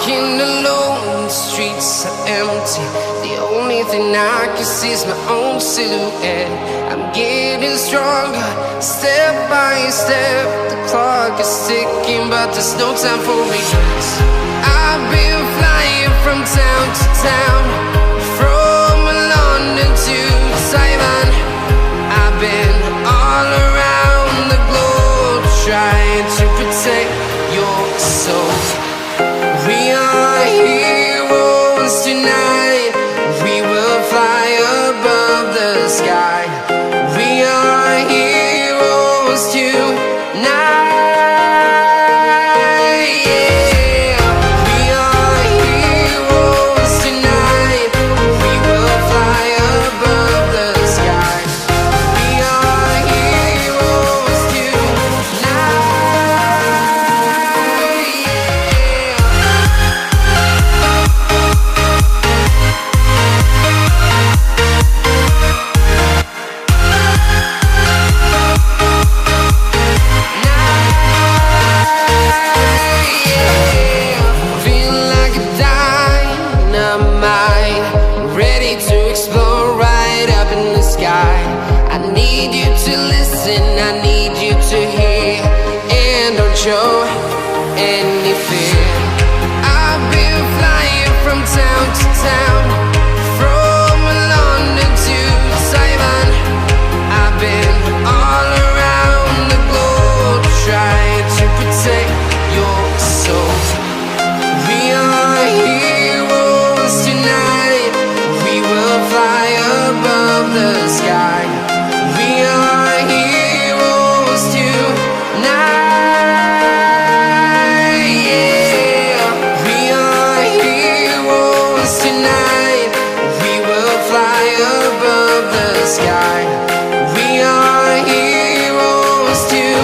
walking alone, the streets are empty. The only thing I can see is my own silhouette. I'm getting stronger, step by step. The clock is ticking, but there's no time for regrets. I've been flying from town to town, from London to Taiwan. I've been all around the globe, trying to protect your soul. We are heroes tonight. We will fly above the sky. We are heroes tonight. Yeah. We are heroes tonight. We will fly above the sky. We are heroes tonight. I need you to listen, I need you to hear, and don't show any fear. I've been flying from town to town, from London to Taiwan. I've been all around the globe, trying to protect your soul. We are heroes tonight. We will fly above the sky. We are heroes tonight. Yeah. We are heroes tonight. We will fly above the sky. We are heroes tonight.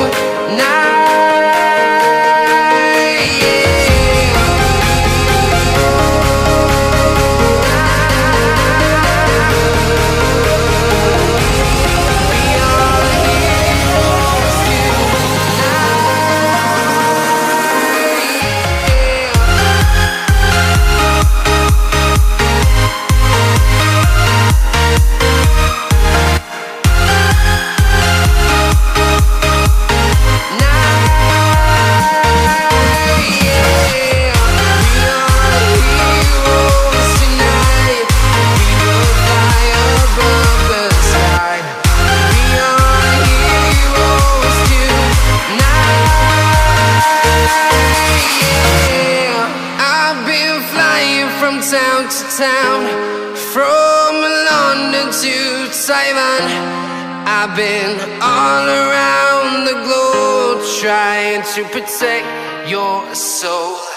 Town to town, from London to Taiwan. I've been all around the globe, trying to protect your soul.